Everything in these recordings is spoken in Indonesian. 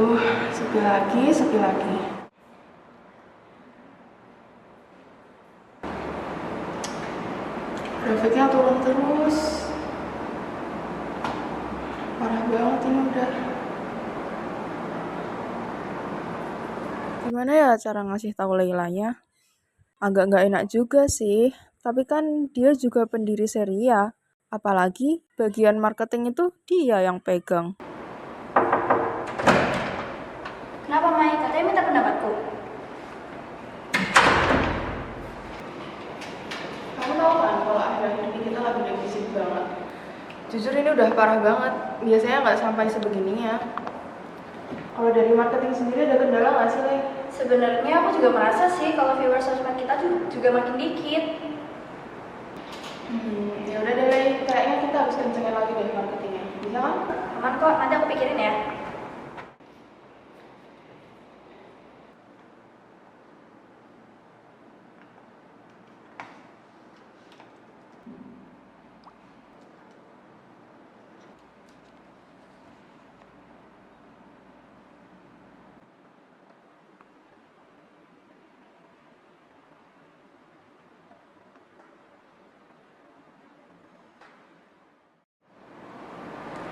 Aduh, sepi lagi. Grafiknya turun terus. Parah banget ini udah. Gimana ya cara ngasih tahu Leilanya? Agak nggak enak juga sih. Tapi kan dia juga pendiri Seria. Apalagi bagian marketing itu dia yang pegang. Kenapa, Mai? Katanya minta pendapatku. Kamu tahu kan kalau akhir-akhir ini kita lagi defisit banget. Jujur ini udah parah banget. Biasanya nggak sampai sebegininya. Kalau dari marketing sendiri ada kendala nggak sih, Le? Sebenarnya aku juga merasa sih kalau viewers sosmed kita juga makin dikit. Ya udah deh, Le. Kayaknya kita harus kencengin lagi deh marketingnya. Bisa kan? Aman kok, nanti aku pikirin ya.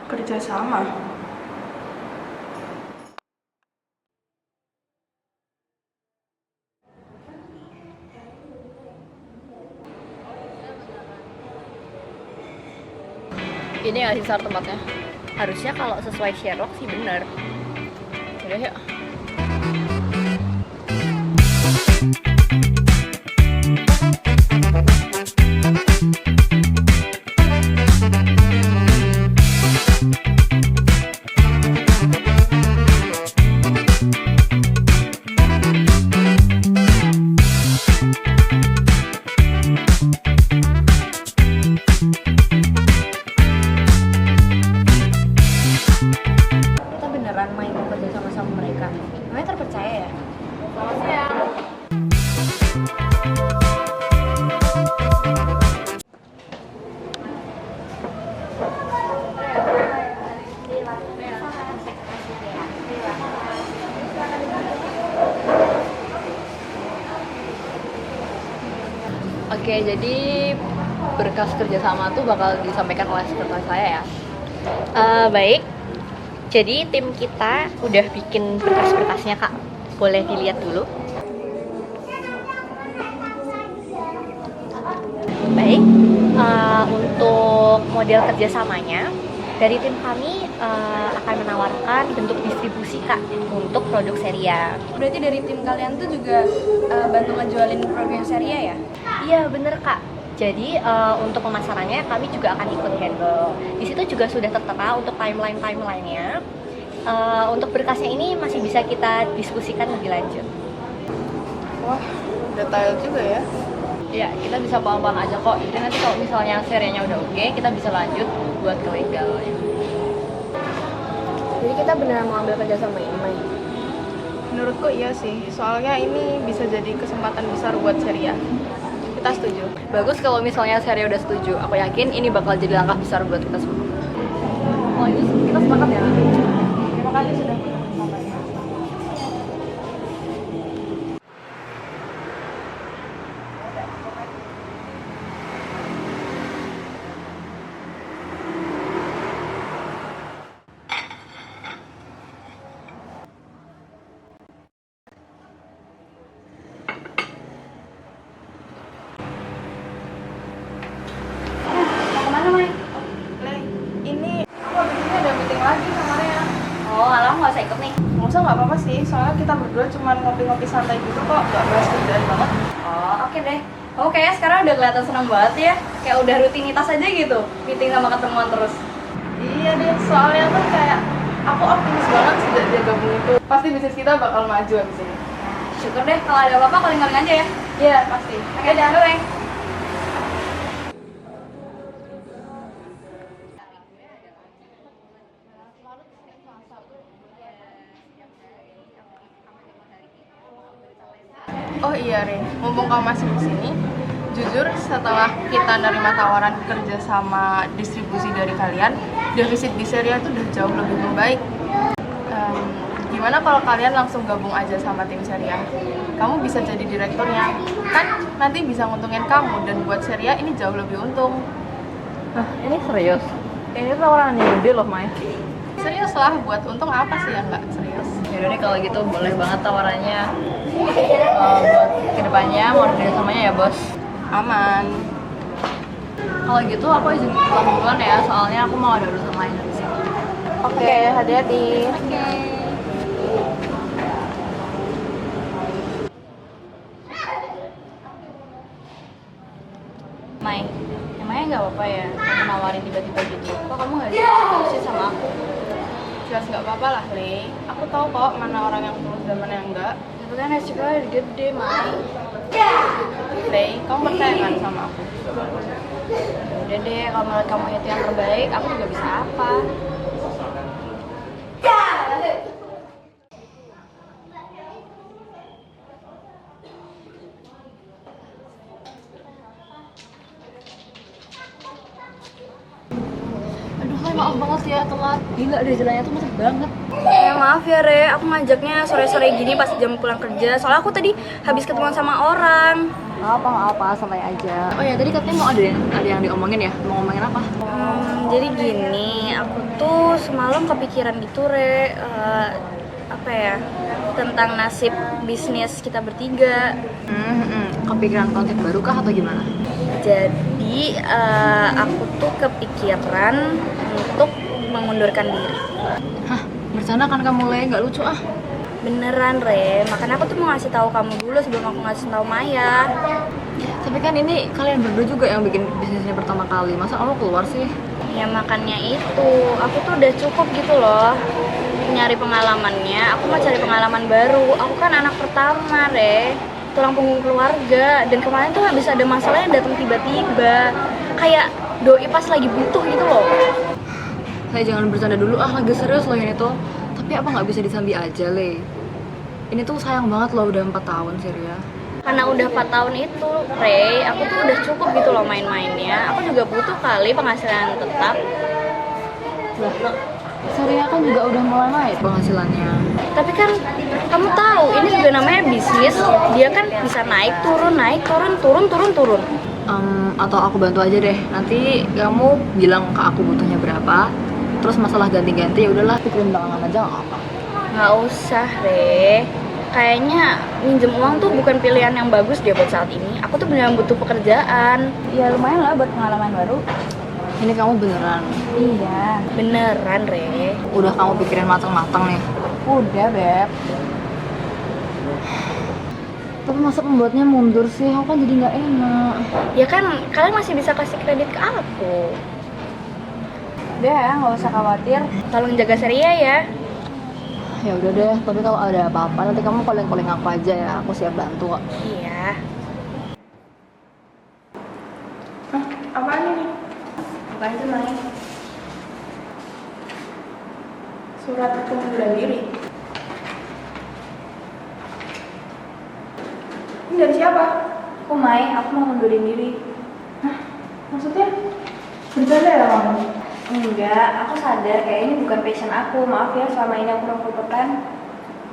Kerjasama. Ini nggak sih Sar tempatnya? Harusnya kalau sesuai Sherlock sih bener. Yaudah yuk. Kita beneran main kerja sama mereka. Namanya terpercaya ya? Selamat siang. Oke, jadi berkas kerjasama tuh bakal disampaikan oleh sekretaris saya ya. Baik, jadi tim kita udah bikin berkas-berkasnya Kak. Boleh dilihat dulu. Baik, untuk model kerjasamanya dari tim kami akan menawarkan bentuk distribusi Kak untuk produk Seria. Berarti dari tim kalian tuh juga bantu ngejualin produk Seria ya? Iya bener Kak. Jadi untuk pemasarannya kami juga akan ikut handle. Di situ juga sudah tertera untuk timeline-nya. Untuk berkasnya ini masih bisa kita diskusikan lebih lanjut. Wah, detail juga ya. Ya, kita bisa pelan-pelan aja kok. Jadi nanti kalau misalnya serinya udah oke, kita bisa lanjut buat ke legal. Jadi kita beneran mau ambil kerja sama ini, Mai? Menurutku iya sih. Soalnya ini bisa jadi kesempatan besar buat Seria. Kita setuju. Bagus kalau misalnya Seria udah setuju. Aku yakin ini bakal jadi langkah besar buat kita semua. Oh, itu kita sepakat ya? Terima kasih sudah bersahabat. Mau kemana, Mai? Le, ini aku abis ini ada meeting lagi sama Rea. Oh, alah nggak usah ikut nih. Nggak usah, nggak apa-apa sih. Soalnya kita berdua cuma ngopi-ngopi santai gitu kok. Nggak bahas kerjaan banget. Oh, oke deh. Oh, kayaknya sekarang udah kelihatan senang banget ya. Kayak udah rutinitas aja gitu, meeting sama ketemuan terus. Iya deh, soalnya tuh kayak aku optimis banget sejak dia gabung itu. Pasti bisnis kita bakal maju abis ini. Syukur deh, kalau ada apa-apa calling-calling aja ya. Iya, pasti. Oke, jangan lupa, Bang. Oh iya, Re. Mumpung kamu masih di sini, jujur setelah kita nerima tawaran kerja sama distribusi dari kalian, defisit di Seria itu udah jauh lebih membaik. Gimana kalau kalian langsung gabung aja sama tim Seria? Kamu bisa jadi direkturnya. Kan nanti bisa nguntungin kamu dan buat Seria ini jauh lebih untung. Ini serius? Ini tawaran yang gede loh, Mai. Serius lah, buat untung apa sih yang nggak serius? Yaudah deh kalau gitu boleh banget tawarannya. Buat kedepannya mau kerja samanya ya bos. Aman. Kalau gitu aku izin pulang duluan ya, soalnya aku mau ada urusan lain di sini. Oke, hati-hati. Oke. Mai, emangnya nggak apa-apa ya kamu nawarin tiba-tiba gitu? Kok kamu nggak sih sama aku? Jelas nggak apa-apa lah, Le. Aku tahu kok mana orang yang tulus dan mana yang enggak. Tapi kan resikonya gede, Mai. Le, kamu percaya kan sama aku? Udah deh, kalau menurut kamu itu yang terbaik, aku juga bisa apa? Aduh, Mai, maaf banget ya telat. Gila deh jalannya tuh macet banget. Maaf ya Re, aku ngajaknya sore-sore gini pas jam pulang kerja. Soalnya aku tadi habis ketemuan sama orang. Nggak apa, santai aja. Oh ya, tadi katanya mau ada yang diomongin ya? Mau ngomongin apa? Jadi gini, aku tuh semalam kepikiran gitu Re, apa ya, tentang nasib bisnis kita bertiga. Kepikiran konsep baru kah atau gimana? Jadi aku tuh kepikiran untuk mengundurkan diri. Hah, bercanda kan kamu, Le? Nggak lucu ah. Beneran Re, makanya aku tuh mau ngasih tahu kamu dulu sebelum aku ngasih tahu Maya. Tapi kan ini kalian berdua juga yang bikin bisnisnya pertama kali. Masa kamu keluar sih? Ya makanya itu, aku tuh udah cukup gitu loh nyari pengalamannya. Aku mau cari pengalaman baru. Aku kan anak pertama Re, tulang punggung keluarga. Dan kemarin tuh habis ada masalah yang datang tiba-tiba, kayak doi pas lagi butuh gitu loh. Saya jangan bercanda dulu ah, lagi serius loh ini tuh. Tapi apa nggak bisa disambi aja, Le? Ini tuh sayang banget loh, udah 4 tahun Ria. Karena udah 4 tahun itu, Rey, aku tuh udah cukup gitu loh main-mainnya. Aku juga butuh kali penghasilan tetap. Lah, Ria kan juga udah mulai naik penghasilannya. Tapi kan kamu tahu, ini juga namanya bisnis. Dia kan bisa naik, turun, turun. Atau aku bantu aja deh. Nanti kamu bilang ke aku butuhnya berapa. Terus masalah ganti-ganti ya udahlah pikirin belakangan aja nggak apa. Nggak usah, Re. Kayaknya minjem uang tuh bukan pilihan yang bagus dia buat saat ini. Aku tuh beneran butuh pekerjaan. Ya lumayan lah buat pengalaman baru. Ini kamu beneran? Iya, beneran, Re. Udah kamu pikirin matang-matang nih? Udah, Beb. Tapi masa pembuatnya mundur sih? Aku kan jadi nggak enak. Ya kan, kalian masih bisa kasih kredit ke aku. Udah, nggak usah khawatir. Tolong jaga Seria ya. Ya udah deh, tapi kalau ada apa-apa nanti kamu calling aku aja ya. Aku siap bantu kok. Iya. Hah, apaan ini? Apaan sih, Mai? Surat pengunduran diri. Ini dari siapa? Aku Mai, aku mau mundurin diri. Maksudnya? Bercanda ya kamu? Enggak, aku sadar kayak ini bukan passion aku. Maaf ya, selama ini aku kurang kompeten.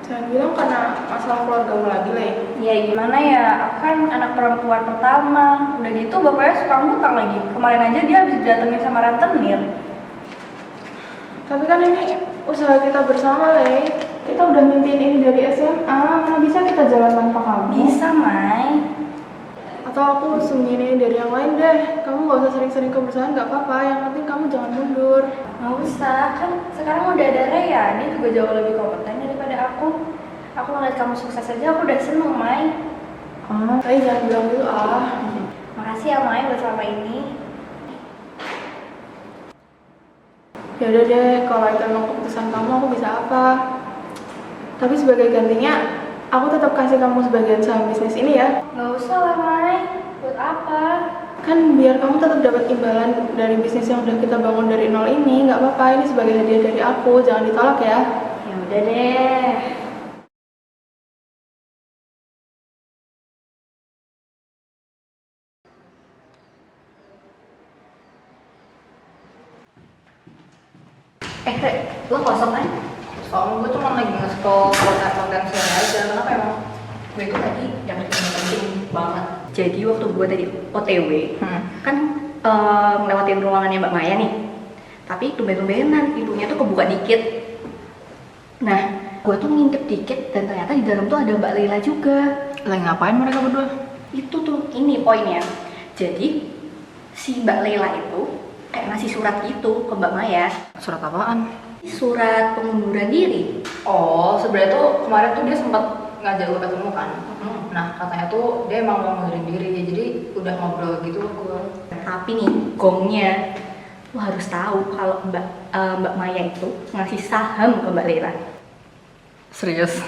Jangan bilang karena masalah keluargamu lagi, Le. Ya gimana ya, aku kan anak perempuan pertama. Udah gitu bapaknya suka ngutang lagi. Kemarin aja dia habis datengin sama rentenir. Tapi kan ini usaha kita bersama, Le. Kita udah mimpiin ini dari SMA, mana bisa kita jalan tanpa kamu? Bisa, Mai. Atau aku sembunyiin dari yang lain deh. Kamu gak usah sering-sering ke perusahaan, gak apa-apa. Yang penting kamu jangan mundur. Nggak usah, kan sekarang udah ada Raya. Dia juga jauh lebih kompeten daripada aku. Aku ngeliat kamu sukses aja, aku udah seneng, Mai. Tapi jangan bilang gitu, Makasih ya, Mai, buat selama ini. Ya udah deh, kalau itu emang keputusan kamu, aku bisa apa? Tapi sebagai gantinya, aku tetap kasih kamu sebagian saham bisnis ini ya. Nggak usah lah, Mai. Buat apa? Kan biar kamu tetap dapat imbalan dari bisnis yang udah kita bangun dari nol ini. Nggak apa-apa, ini sebagai hadiah dari aku, jangan ditolak ya. Ya udah deh. Re, lo kosong kan? Soalnya gue cuma lagi nge-scroll konten-konten share aja. Kenapa emang? Gue itu tadi yang penting banget. Jadi waktu gue tadi OTW, kan ngelewatin ruangannya Mbak Maya nih. Tapi tumben-tumbenan pintunya tuh kebuka dikit. Nah, gue tuh ngintip dikit dan ternyata di dalam tuh ada Mbak Leila juga. Lagi ngapain mereka berdua? Itu tuh, ini poinnya. Jadi si Mbak Leila itu kayak ngasih surat gitu ke Mbak Maya. Surat apaan? Surat pengunduran diri. Oh, sebenarnya tuh kemarin tuh dia sempat ngajak gue ketemu kan. Nah, katanya tuh dia emang mau ngundurin diri, jadi udah ngobrol gitu ke gue. Tapi nih, gongnya, lo harus tahu kalau Mbak Maya itu ngasih saham ke Mbak Leila. Serius?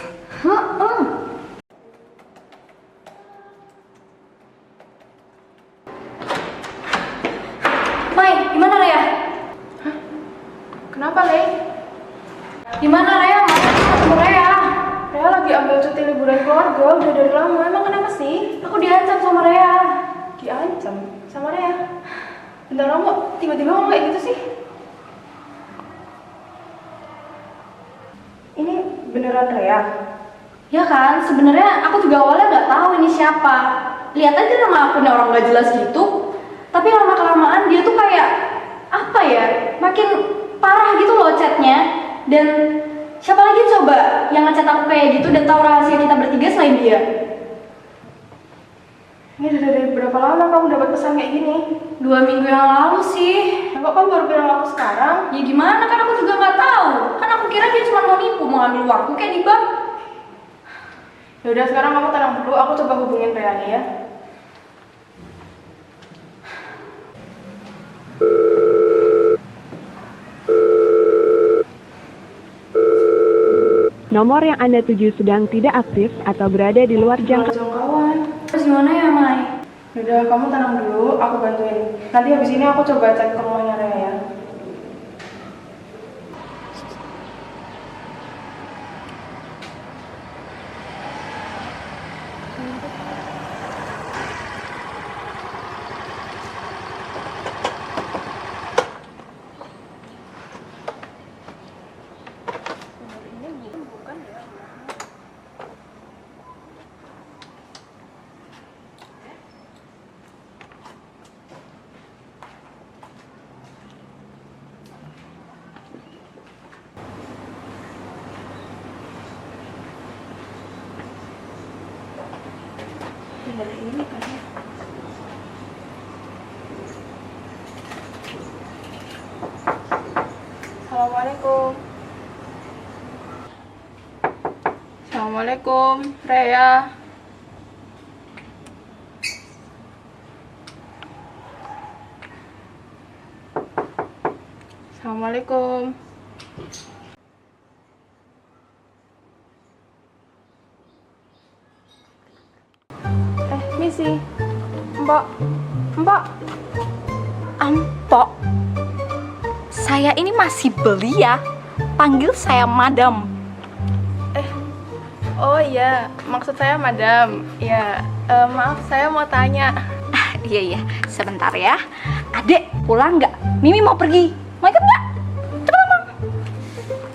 Mai, gimana Raya? Kenapa, Lei? Gimana Raya? Mana ketemu Raya? Raya lagi ambil cuti liburan keluarga, udah dari lama. Emang kenapa sih? Aku diancam sama Raya. Diancam sama Raya. Bentar, kamu tiba-tiba ngomong kayak gitu sih? Ini beneran Raya? Ya kan, sebenarnya aku juga awalnya nggak tahu ini siapa. Lihat aja nama akunnya orang nggak jelas gitu. Tapi lama kelamaan dia tuh kayak apa ya? Makin parah gitu loh chatnya. Dan siapa lagi coba yang ngechat aku kayak gitu dan tahu rahasia kita bertiga selain dia? Ini udah dari berapa lama kamu dapat pesan kayak gini? 2 minggu yang lalu sih. Nah, kok kamu baru bilang aku sekarang? Ya gimana kan aku juga nggak tahu. Kan aku kira dia cuma mau nipu, mau ambil waktu kayak di bank. Ya udah, sekarang kamu tenang dulu, aku coba hubungin Raya nih ya. Nomor yang Anda tuju sedang tidak aktif atau berada di luar Jangkauan. Terus gimana ya, Mai? Ya udah, kamu tenang dulu, aku bantuin. Nanti habis ini aku coba cek ke rumahnya Raya ya. Assalamualaikum. Assalamualaikum, Raya. Assalamualaikum. Misi. Mbak. Mbak. Ampok, saya ini masih belia. Panggil saya Madam. Oh iya, maksud saya Madam. Ya, maaf saya mau tanya. Iya, sebentar ya. Adek, pulang nggak? Mimi mau pergi. Mau ikut nggak? Cepet ngomong.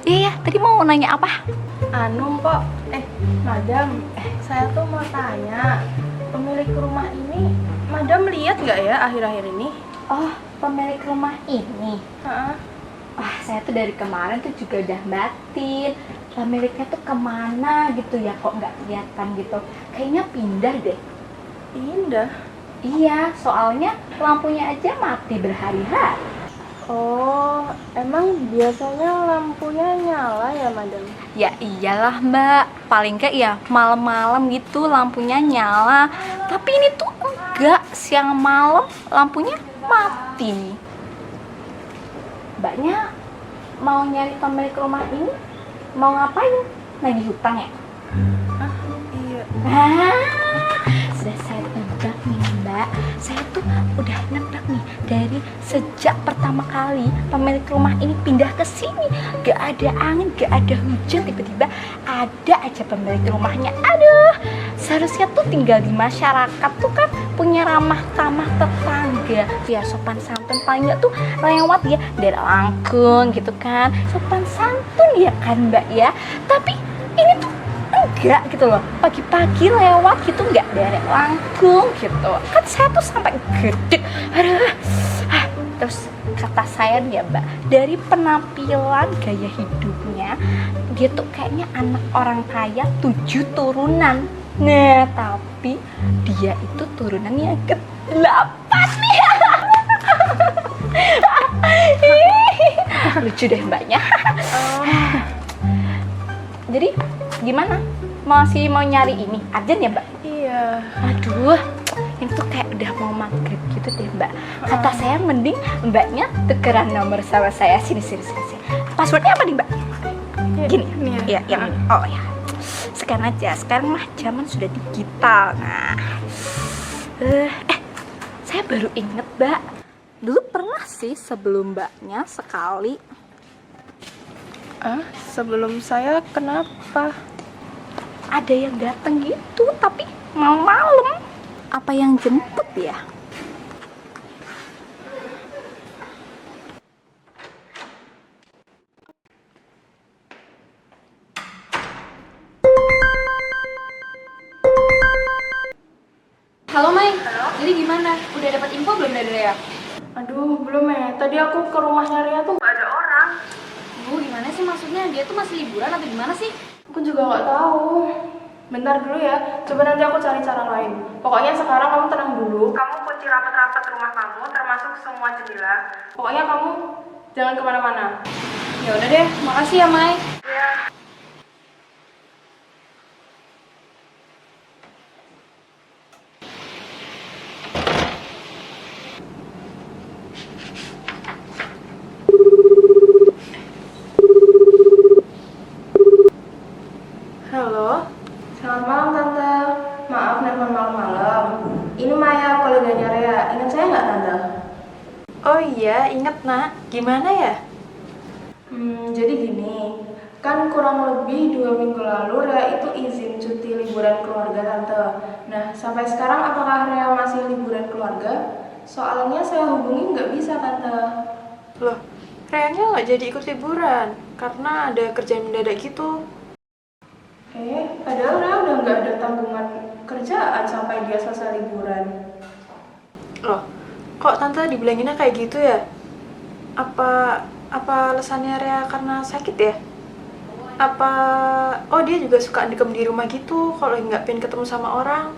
Iya, tadi mau nanya apa? Anu, Mpok. Madam, saya tuh mau tanya. Pemilik rumah ini, Madam lihat nggak ya akhir-akhir ini? Oh, pemilik rumah ini. Heeh. Wah, saya tuh dari kemarin tuh juga udah batin. Pemiliknya tuh kemana gitu ya, kok nggak kelihatan gitu. Kayaknya pindah deh. Pindah. Iya, soalnya lampunya aja mati berhari-hari. Oh, emang biasanya lampunya nyala ya, Madam? Ya iyalah Mbak, paling nggak ya malam-malam gitu lampunya nyala. Tapi ini tuh enggak, siang malam lampunya mati. Mbaknya mau nyari pemilik rumah ini? Mau ngapain? Nagih hutang ya? Iya. Sudah saya tebak nih Mbak. Saya tuh udah nebak nih dari sejak pertama kali pemilik rumah ini pindah ke sini. Gak ada angin, gak ada hujan, tiba-tiba ada aja pemilik rumahnya. Aduh, seharusnya tuh tinggal di masyarakat tuh kan punya ramah tamah tetangga, biar sopan santun, paling nggak tuh lewat ya dari langkung gitu kan, sopan santun ya kan Mbak ya. Tapi ini tuh enggak gitu loh, pagi-pagi lewat gitu enggak derek langkung gitu kan, saya tuh sampai gede. Aduh. Terus kata saya nih ya Mbak, dari penampilan gaya hidupnya dia tuh kayaknya anak orang kaya 7 turunan. Nah tapi dia itu turunannya ke-8 nih. Lucu deh Mbaknya. Jadi gimana? Masih mau nyari ini? Arjen ya Mbak? Iya. Aduh, ini tuh kayak udah mau maghrib gitu deh Mbak. Kata saya mending Mbaknya tukeran nomor sama saya. Sini. Passwordnya apa nih Mbak? Gini? Ini ya? Iya, yang ini. Oh ya. Sekarang aja. Sekarang mah zaman sudah digital. Nah, saya baru inget Mbak. Dulu pernah sih sebelum Mbaknya sekali. Sebelum saya kenapa? Ada yang datang gitu, tapi malam. Apa yang jemput ya? Halo Mai, jadi gimana? Udah dapat info belum dari Rea? Aduh, belum ya. Tadi aku ke rumahnya Ria tuh nggak ada orang. Bu, gimana sih maksudnya? Dia tuh masih liburan atau gimana sih? Aku juga nggak tahu. Bentar dulu ya, coba nanti aku cari cara lain. Pokoknya sekarang kamu tenang dulu. Kamu kunci rapat-rapat rumah kamu, termasuk semua jendela. Pokoknya kamu jangan kemana-mana. Ya udah deh, makasih ya Mai. Halo, selamat malam Tante. Maaf nelfon malam-malam. Ini Maya, koleganya Rea. Ingat saya nggak Tante? Oh iya, inget nak. Gimana ya? Jadi gini, kan kurang lebih 2 minggu lalu Rea itu izin cuti liburan keluarga Tante. Nah, sampai sekarang apakah Rea masih liburan keluarga? Soalnya saya hubungin nggak bisa Tante. Loh, Reyanya nggak jadi ikut liburan karena ada kerjaan mendadak gitu. Padahal Rea udah nggak ada tanggungan kerjaan sampai dia selesai liburan. Loh, kok tante dibilanginnya kayak gitu ya? Apa alasannya Rea karena sakit ya? Oh dia juga suka dikem di rumah gitu kalau nggak pengen ketemu sama orang.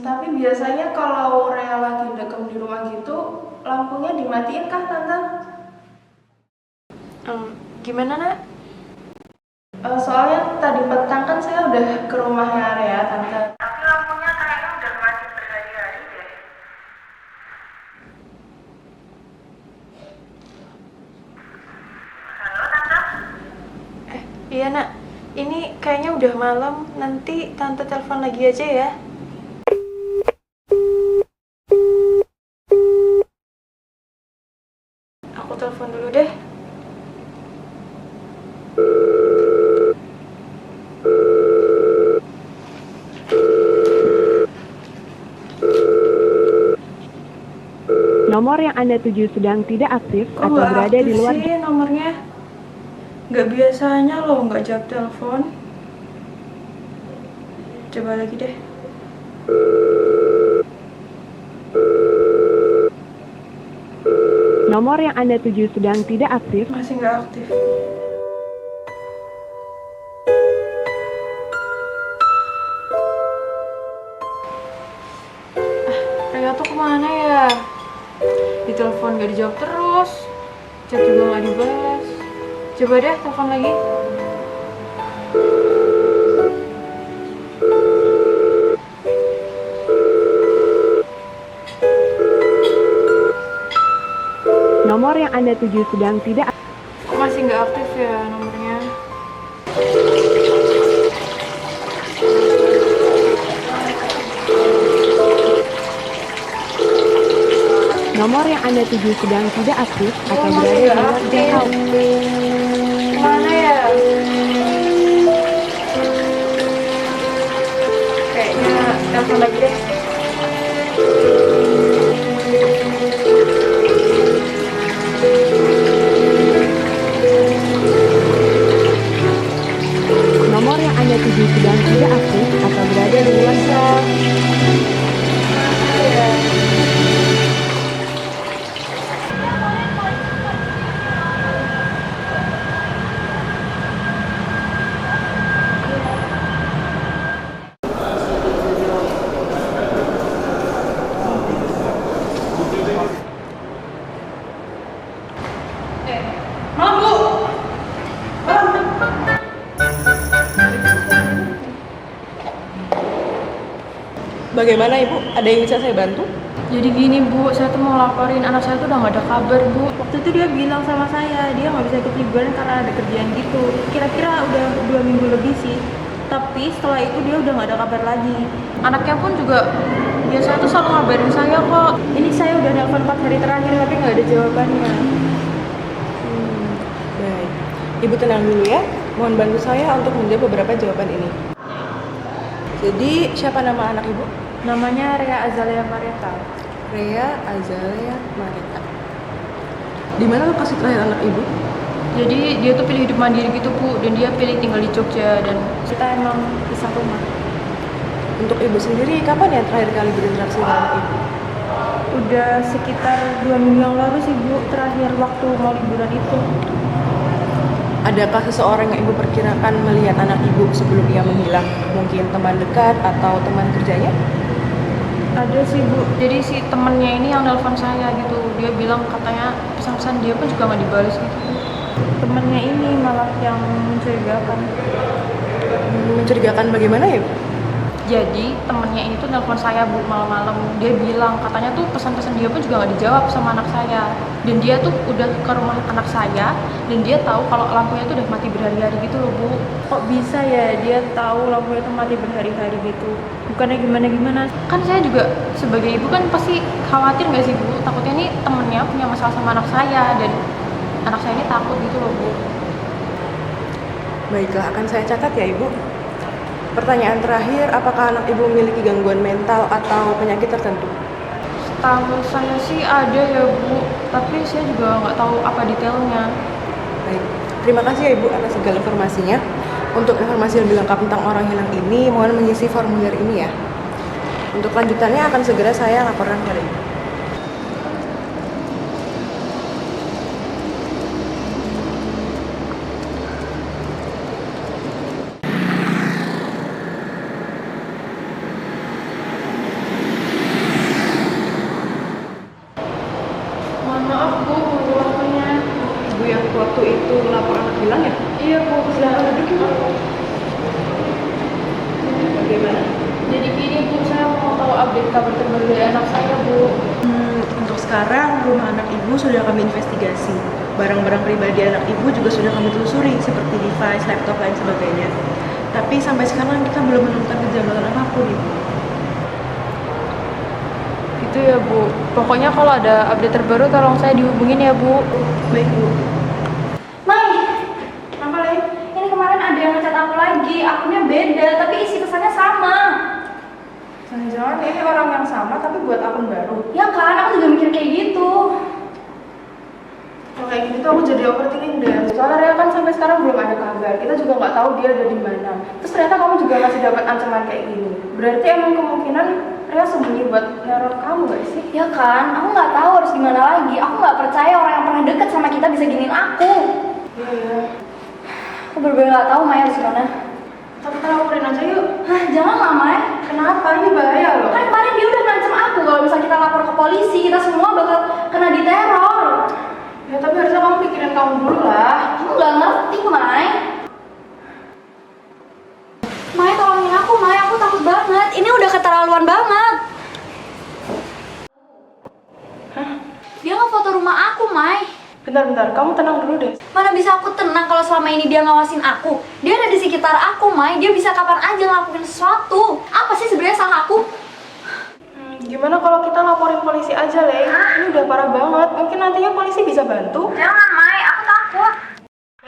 Tapi biasanya kalau Rea lagi dekem di rumah gitu, lampunya dimatiin kah Tante? Gimana nak? Soalnya tadi petang kan saya udah ke rumahnya Rea Tante. Tapi lampunya kayaknya udah mati berhari-hari deh. Halo Tante? Iya nak, ini kayaknya udah malam. Nanti tante telepon lagi aja ya. Aku telepon dulu deh. Nomor yang Anda tuju sedang tidak aktif Kok atau nggak berada di aktif luar sih nomornya? Nggak biasanya loh nggak jawab telepon. Coba lagi deh. Nomor yang Anda tuju sedang tidak aktif. Masih nggak aktif. Raya tuh kemana ya? Ditelepon nggak dijawab terus, chat juga nggak dibalas. Coba deh telepon lagi. Nomor yang Anda tuju sedang tidak aktif. Kok masih nggak aktif ya nomornya? Nomor yang Anda tuju sedang tidak aktif atau Masih berada di nggak luar aktif. jangkauan. Kemana ya? Kayaknya telepon lagi deh. Lagi sedang tidak aktif atau berada di luar kota. Bagaimana Ibu? Ada yang bisa saya bantu? Jadi gini Bu, saya tuh mau laporin anak saya tuh udah gak ada kabar Bu. Waktu itu dia bilang sama saya, dia gak bisa ikut liburan karena ada kerjaan gitu. Kira-kira udah 2 minggu lebih sih. Tapi setelah itu dia udah gak ada kabar lagi. Anaknya pun juga biasanya tuh selalu ngabarin saya kok. Ini saya udah nelfon 4 hari terakhir tapi gak ada jawabannya. Baik. Ibu tenang dulu ya. Mohon bantu saya untuk menjawab beberapa jawaban ini. Jadi, siapa nama anak Ibu? Namanya Rea Azalea Mareta. Rea Azalea Marita. Di mana lokasi terakhir anak Ibu? Jadi dia tuh pilih hidup mandiri gitu Bu, dan dia pilih tinggal di Jogja, dan kita emang pisah rumah. Untuk Ibu sendiri, kapan ya terakhir kali berinteraksi dengan anak Ibu? Udah sekitar 2 minggu yang lalu sih Bu, terakhir waktu mau liburan itu. Adakah seseorang yang Ibu perkirakan melihat anak Ibu sebelum ia menghilang? Mungkin teman dekat atau teman kerjanya? Ada sih Bu, jadi si temennya ini yang nelpon saya gitu. Dia bilang katanya pesan-pesan dia pun juga nggak dibalas gitu. Temennya ini malah yang mencurigakan. Mencurigakan bagaimana ya, Bu? Jadi temennya ini tuh nelpon saya Bu malam-malam. Dia bilang katanya tuh pesan-pesan dia pun juga nggak dijawab sama anak saya. Dan dia tuh udah ke rumah anak saya dan dia tahu kalau lampunya tuh udah mati berhari-hari gitu loh Bu. Kok bisa ya dia tahu lampunya tuh mati berhari-hari gitu? Bukannya gimana-gimana? Kan saya juga sebagai ibu kan pasti khawatir nggak sih Bu? Takutnya nih temennya punya masalah sama anak saya dan anak saya ini takut gitu loh Bu. Baiklah, akan saya catat ya Ibu. Pertanyaan terakhir, apakah anak Ibu memiliki gangguan mental atau penyakit tertentu? Setahu saya sih ada ya Bu, tapi saya juga nggak tahu apa detailnya. Baik, terima kasih ya Ibu atas segala informasinya. Untuk informasi lebih lengkap tentang orang hilang ini, mohon mengisi formulir ini ya. Untuk lanjutannya akan segera saya laporkan kepada Ibu. Mohon maaf Bu, untuk waktunya. Ibu yang waktu itu lapor anak hilang ya? Iya Bu, silahkan duduk Bu. Bagaimana? Jadi gini Bu, saya mau tahu update kabar terbaru dari anak saya Bu. Untuk sekarang, rumah anak Ibu sudah kami investigasi. Barang-barang pribadi anak Ibu juga sudah kami telusuri, seperti device, laptop, lain sebagainya. Tapi sampai sekarang kita belum menemukan kejanggalan apapun, Ibu. Gitu ya Bu. Pokoknya kalau ada update terbaru tolong saya dihubungin ya Bu. Baik, Bu. Mai, Kenapa Lei? ini kemarin ada yang ngechat aku lagi, akunnya beda tapi isi pesannya sama. Jangan-jangan ini orang yang sama tapi buat akun baru. Ya kan, aku juga mikir kayak gitu. Kalau kayak gitu aku jadi overthinking deh. Soalnya Rea kan sampai sekarang belum ada kabar. Kita juga nggak tahu dia ada di mana. Terus ternyata kamu juga masih dapat ancaman kayak gini. Berarti emang kemungkinan Rea sembunyi buat neror kamu gak sih? Ya kan, aku nggak tahu harus gimana lagi. Aku nggak percaya orang yang pernah deket sama kita bisa giniin aku. Iya ya. Aku bener-bener nggak tahu Maya harus gimana. Tapi kita laporin aja yuk. Hah, jangan lah Maya. Kenapa? Ini bahaya loh. Kan kemarin dia udah ngancem aku kalau misalnya kita lapor ke polisi, kita semua bakal kena diteror. Ya tapi harusnya kamu pikirin kamu dulu lah. Aku nggak ngerti, Mai. Mai, tolongin aku, Mai. Aku takut banget. Ini udah keterlaluan banget. Hah? Dia ngefoto rumah aku, Mai. Bentar, kamu tenang dulu deh. Mana bisa aku tenang kalau selama ini dia ngawasin aku? Dia ada di sekitar aku, Mai. Dia bisa kapan aja ngelakuin sesuatu. Apa sih sebenarnya salah aku? Gimana kalau kita laporin polisi aja, Lei? Ini udah parah banget. Mungkin nantinya polisi bisa bantu. Jangan, Mai. Aku takut.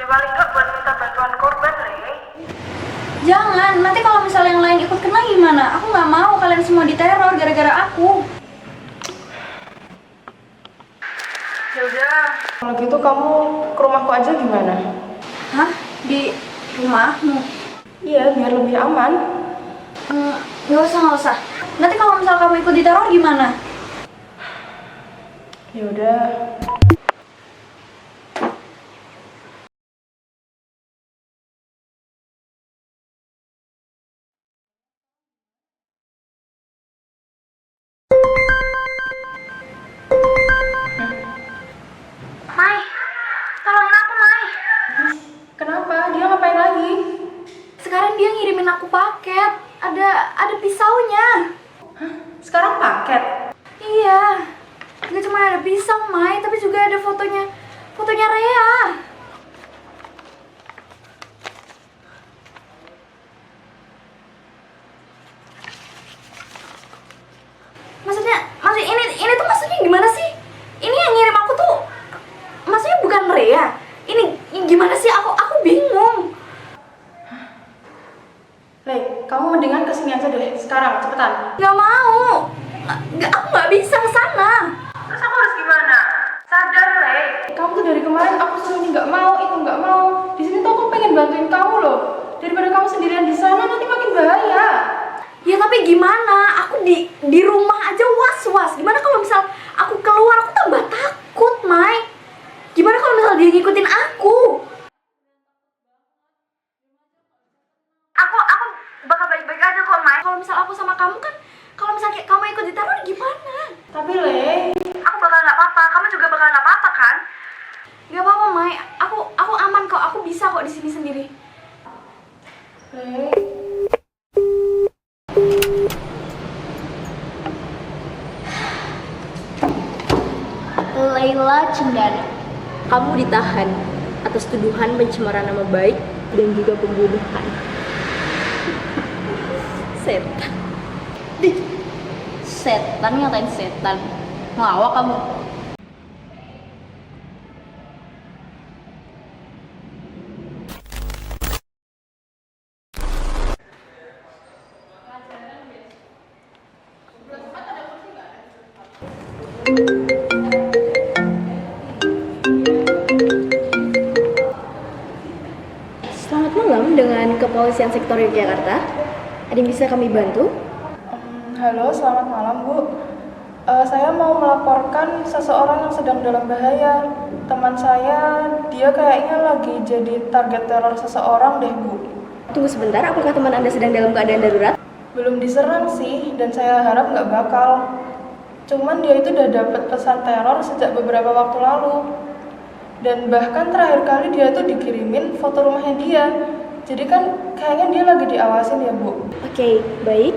Ya paling nggak buat minta bantuan korban, Lei. Jangan. Nanti kalau misalnya yang lain ikut kena gimana? Aku nggak mau kalian semua diteror gara-gara aku. Ya udah. Kalau gitu kamu ke rumahku aja gimana? Hah? Di rumahmu? Iya, biar lebih aman. Nggak usah. Nanti kalau misal kamu ikut diteror gimana? Ya udah. Mai, tolongin aku Mai. Kenapa? Dia ngapain lagi? Sekarang dia ngirimin aku paket. Ada pisaunya. Sekarang paket. Iya. Nggak cuma ada pisau Mai, tapi juga ada fotonya. Fotonya Rea. Maksudnya ini tuh maksudnya gimana sih? Ini yang ngirim aku tuh maksudnya bukan Rea. Ini gimana sih? Aku bingung. Lei, kamu mendingan kesini aja deh. Sekarang, cepetan. Nggak mau. Aku nggak bisa ke sana. Terus aku harus gimana? Sadar, Lei. Kamu tuh dari kemarin aku suruh ini nggak mau, itu nggak mau. Di sini tuh aku pengen bantuin kamu loh. Daripada kamu sendirian di sana nanti makin bahaya. Ya tapi gimana? Aku di rumah aja was-was. Gimana kalau misal aku keluar aku tambah takut, Mai? Gimana kalau misal dia ngikutin aku? Aku bakal baik-baik aja kok, Mai. Kalau misal aku sama kamu kan, kalau misal kayak kamu ikut diteror gimana? Tapi Lei, Aku bakal nggak apa-apa. Kamu juga bakal nggak apa-apa kan? Gak apa-apa, Mai. Aku aman kok. Aku bisa kok di sini sendiri. Lei. Laila Cendana, kamu ditahan atas tuduhan pencemaran nama baik dan juga pembunuhan. Setan. Setan ngatain setan. Ngelawak kamu. Selamat malam dengan Kepolisian Sektor Yogyakarta. Ada yang bisa kami bantu? Halo, selamat malam Bu. Saya mau melaporkan seseorang yang sedang dalam bahaya. Teman saya, dia kayaknya lagi jadi target teror seseorang deh Bu. Tunggu sebentar, apakah teman Anda sedang dalam keadaan darurat? Belum diserang sih, dan saya harap nggak bakal. Cuman dia itu udah dapet pesan teror sejak beberapa waktu lalu. Dan bahkan terakhir kali dia tuh dikirimin foto rumahnya dia. Jadi kan kayaknya dia lagi diawasin ya Bu. Oke, baik.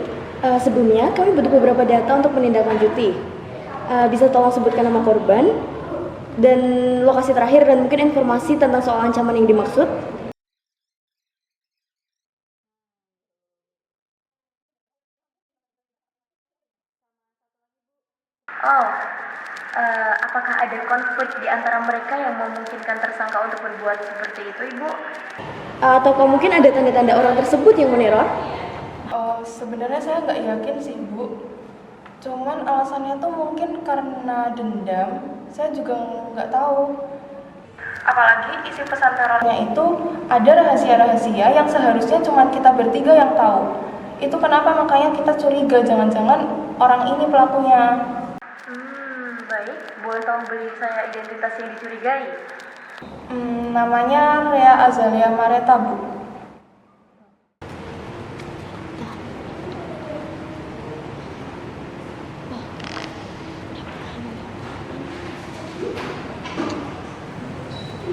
Sebelumnya kami butuh beberapa data untuk menindaklanjuti. Bisa tolong sebutkan nama korban dan lokasi terakhir dan mungkin informasi tentang soal ancaman yang dimaksud. Apakah ada konflik di antara mereka yang memungkinkan tersangka untuk berbuat seperti itu, Ibu? Atau mungkin ada tanda-tanda orang tersebut yang meneror? Sebenarnya saya nggak yakin sih Bu. Cuman alasannya tuh mungkin karena dendam. Saya juga nggak tahu. Apalagi isi pesan terornya itu ada rahasia-rahasia yang seharusnya cuma kita bertiga yang tahu. Itu kenapa makanya kita curiga jangan-jangan orang ini pelakunya. Baik. Boleh tolong beri saya identitas yang dicurigai? Namanya Rea Azalia Mareta Bu.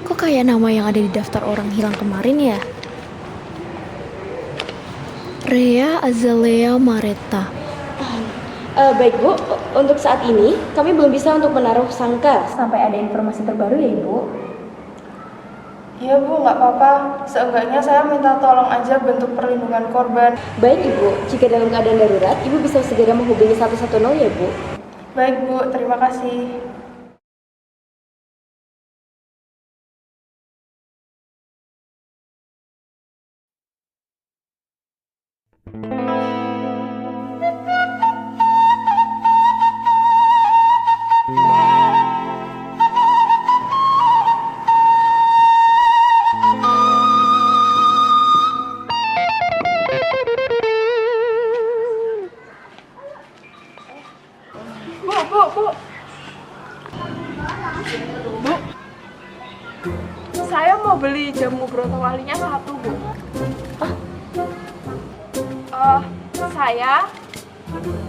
Kok kayak nama yang ada di daftar orang hilang kemarin ya? Rea Azalea Mareta. Baik Bu, untuk saat ini kami belum bisa untuk menaruh sangka sampai ada informasi terbaru ya Ibu. Iya Bu, nggak apa-apa. Seenggaknya saya minta tolong aja bentuk perlindungan korban. Baik Ibu, jika dalam keadaan darurat, Ibu bisa segera menghubungi 110 ya Bu. Baik Bu, terima kasih. saya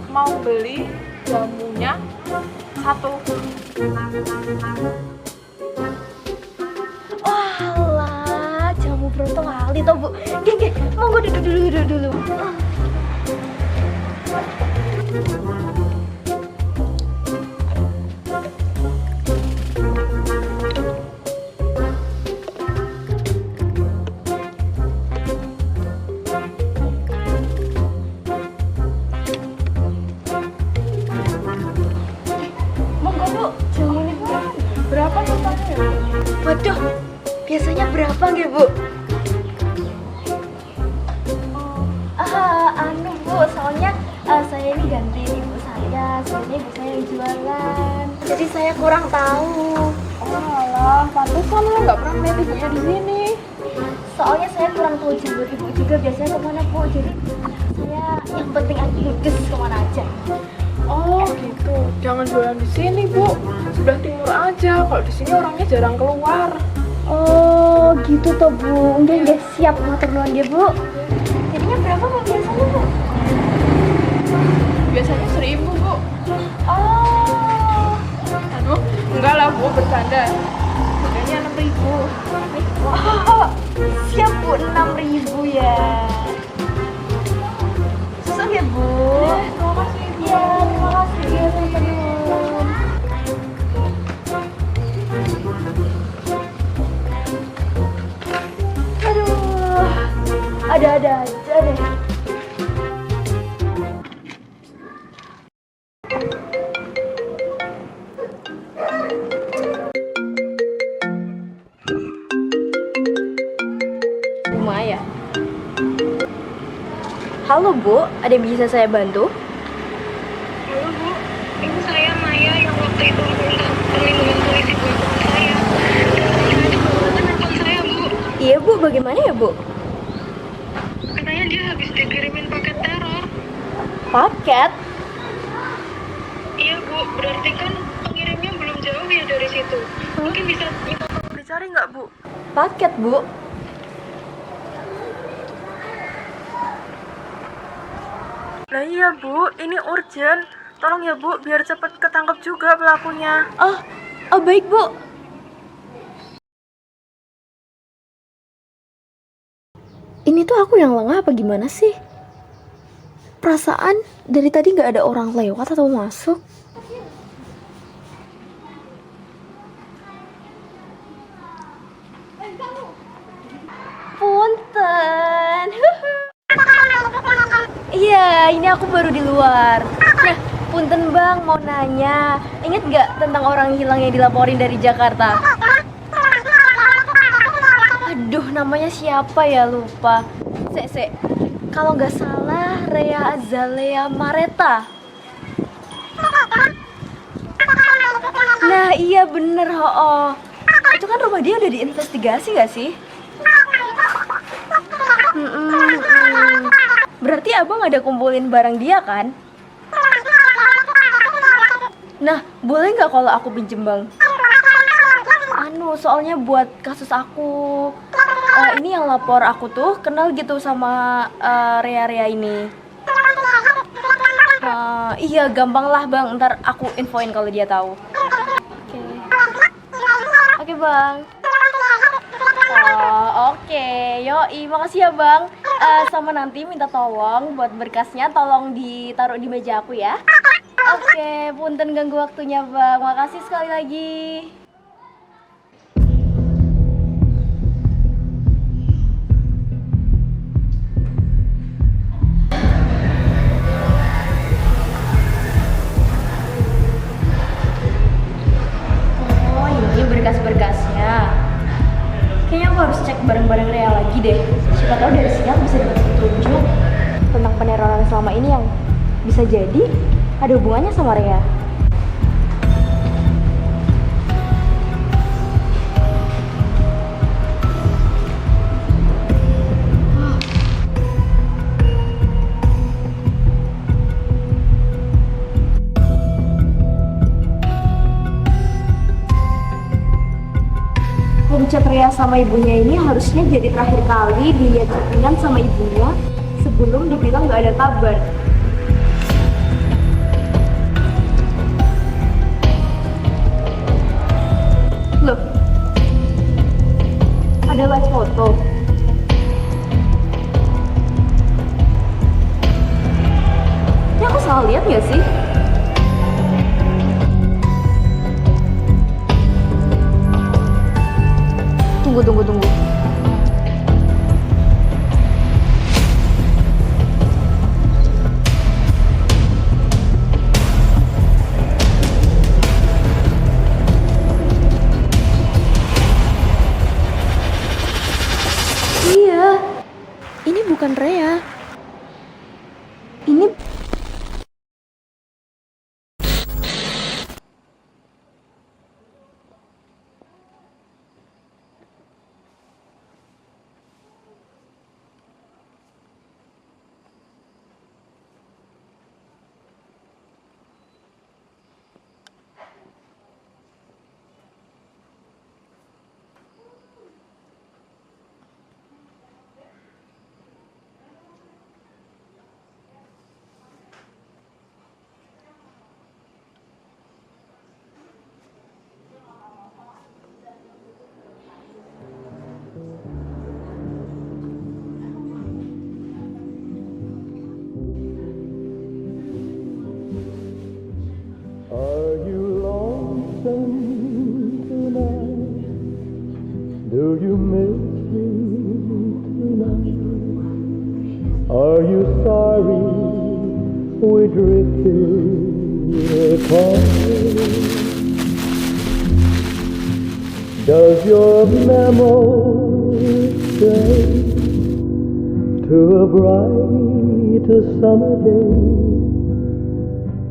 mau beli jamunya 1. Walah, jamu Bronto kali toh Bu. Geng, monggo duduk dulu. Monggo Bu, jamunya Bu. Berapa totalnya? Waduh, biasanya berapa nggih Bu? Anu Bu, soalnya saya ini gantiin ibu saya, soalnya ibu saya yang jualan. Jadi saya kurang tahu. Oh alah, pantesan lo nggak pernah lihat ibunya di sini. Soalnya saya kurang tahu jalur ibu juga biasanya kemana Bu. Jadi saya yang penting aku ludes kemana aja. Oh gitu, jangan jualan di sini Bu. Sebelah timur aja. Kalau di sini orangnya jarang keluar. Oh gitu toh Bu. Enggak siap motor duluan dia Bu. Jadinya berapa Bu biasanya Bu? Biasanya 1.000 Bu. Oh. Aduh, enggak lah Bu, bercanda. Harganya 6.000. Oh, siap Bu, 6.000 ya. Susah ya Bu. Terima kasih Bu. Ya, terima kasih ya teman-teman. Aduh, ada-ada aja deh. Maya. Halo Bu, ada yang bisa saya bantu? Halo Bu, ibu saya Maya yang waktu itu minta perlindungan polisi buat teman saya. Dan itu barusan nelfon saya Bu. Iya Bu, bagaimana ya Bu? Katanya dia habis dikirimin paket teror. Paket? Iya Bu, berarti kan pengirimnya belum jauh ya dari situ. Mungkin bisa minta tolong dicari nggak Bu? Paket Bu? Nah iya Bu, ini urgent. Tolong ya Bu, biar cepet ketangkep juga pelakunya. Oh baik Bu. Ini tuh aku yang lengah apa gimana sih? Perasaan dari tadi nggak ada orang lewat atau masuk. Punten. Iya, ini aku baru di luar. Nah, punten Bang, mau nanya, inget nggak tentang orang hilang yang dilaporin dari Jakarta? Aduh, namanya siapa ya, lupa. Kalau nggak salah Rea Azalea Mareta. Nah, iya bener, Itu kan rumah dia udah diinvestigasi nggak sih? Berarti abang ada kumpulin barang dia kan? Nah, boleh nggak kalau aku pinjem bang? Soalnya buat kasus aku. Ini yang lapor aku tuh kenal gitu sama Rea ini. Iya, gampang lah bang. Ntar aku infoin kalau dia tahu. Oke bang. Oke, yoi, makasih ya bang. Sama nanti minta tolong buat berkasnya tolong ditaruh di meja aku ya. Oke, punten ganggu waktunya bang. Makasih sekali lagi. Oh, ini berkas-berkasnya. Kayaknya aku harus cek barang-barang Rea lagi deh. Siapa tahu dari sini aku bisa dapat petunjuk tentang peneroran selama ini yang bisa jadi ada hubungannya sama Rea. Chat Rea sama ibunya ini harusnya jadi terakhir kali dilihat chattingan sama ibunya sebelum dibilang gak ada kabar. Loh, ada live foto. Ya aku salah lihat nggak sih? Tunggu. Iya, ini bukan Rea. Ini Are you lonesome tonight? Do you miss me tonight? Are you sorry we drifted apart? Does your memory stray to a bright summer day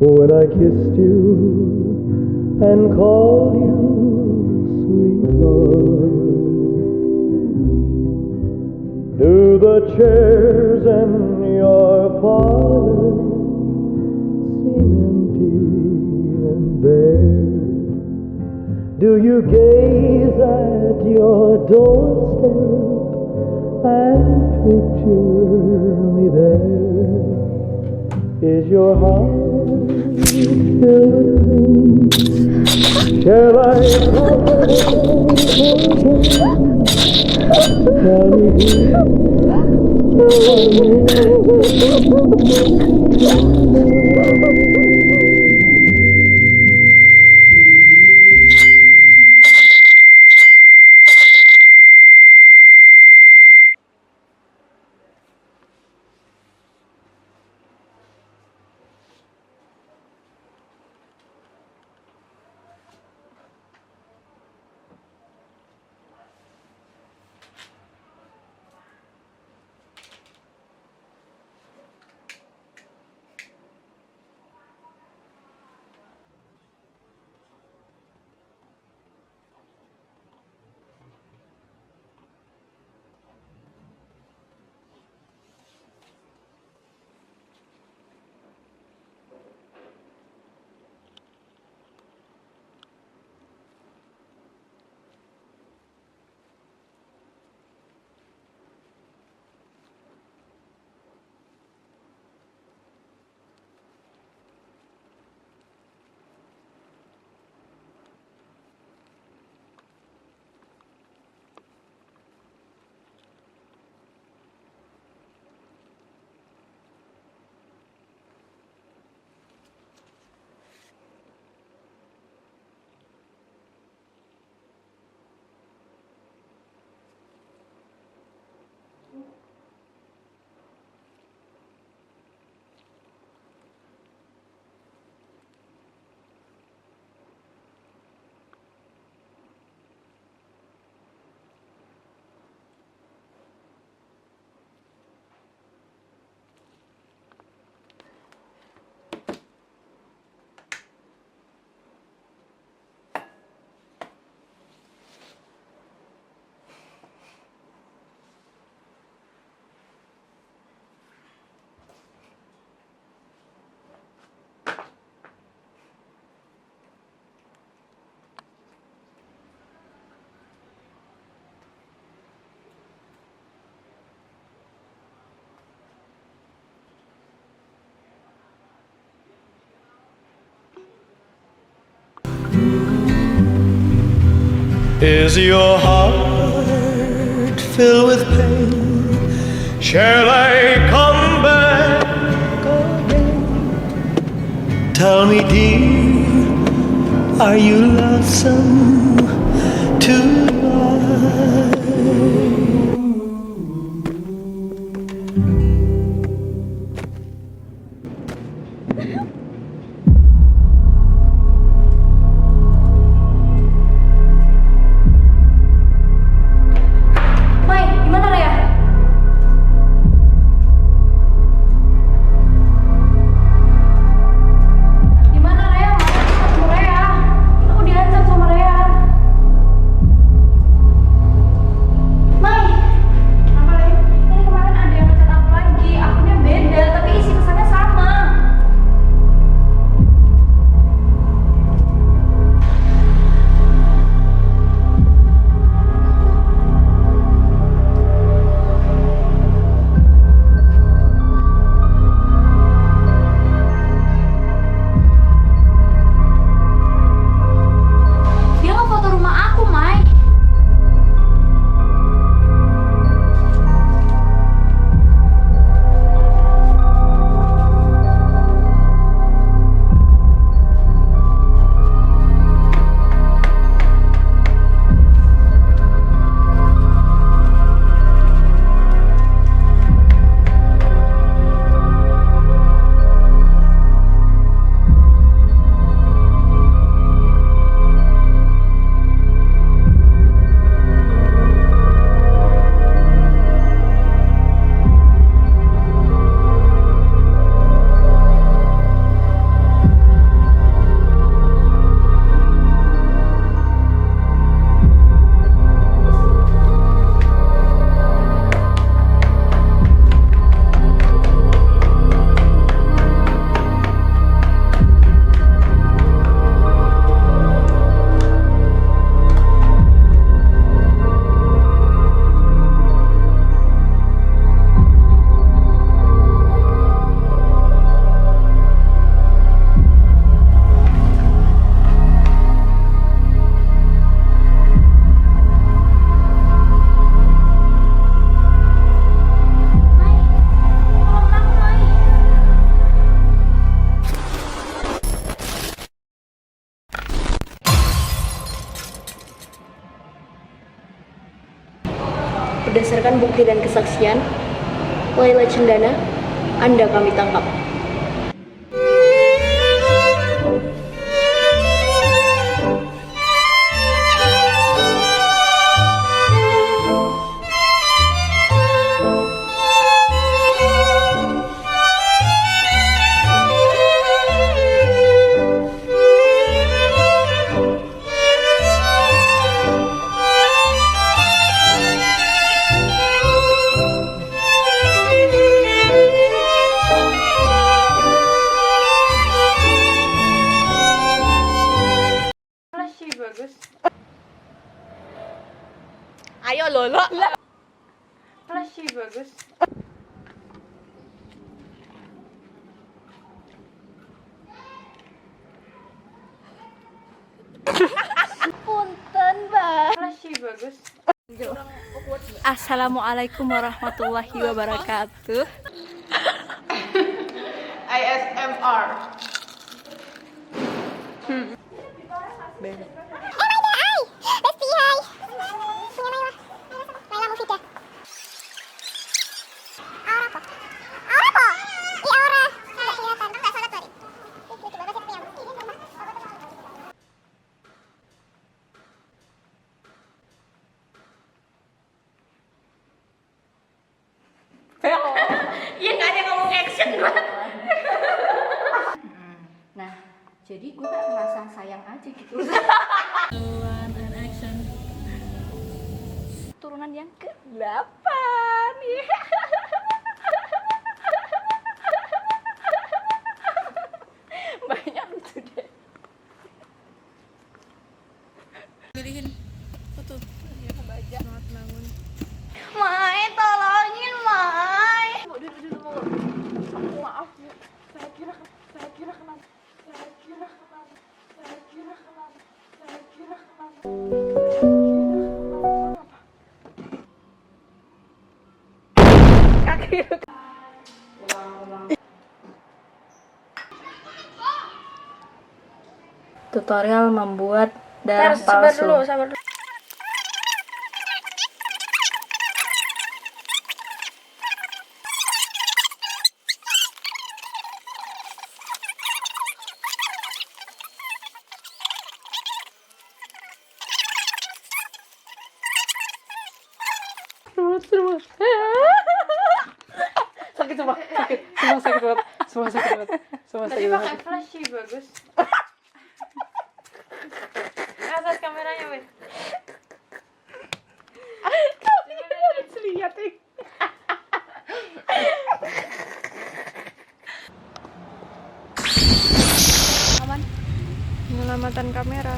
when I kissed you and called you sweetheart? Do the chairs in your parlor seem empty and bare? Do you gaze at your doorstep and picture me there? Is your heart filled with pain? Shall I come again? Tell me Is your heart filled with pain? Shall I come back again? Tell me, dear, are you lonesome tonight? Mai, gimana Rea? Gimana Rea? Mana aku ketemu Rea? Aku diancam sama Rea. Mai, apa lagi? Ini kemarin ada yang ngechat aku lagi. Akunnya beda, tapi isi pesannya sama. Dia ngefoto rumah aku, Mai. Berdasarkan bukti dan kesaksian, Laila Cendana, Anda kami tangkap. Bagus. Ayo Lolo. Flashy bagus. Punten, Mbak. Flashy bagus. Assalamualaikum warahmatullahi wabarakatuh. ASMR. Iya nggak ada yang ngomong action gue. Nah, jadi gue kayak merasa sayang aja gitu. Turunan yang ke-8. Banyak lucu deh. Mai, tolongin Mai. Maaf Bu, saya kira kenapa. Tutorial membuat darah palsu. Sabar dulu. Sakit sumpah, sakit. Semua sakit banget. Semua sakit banget. Semua sakit banget. Flash sih bagus. Atas kameranya, Win. Lihat nih. Penyelamatan kamera.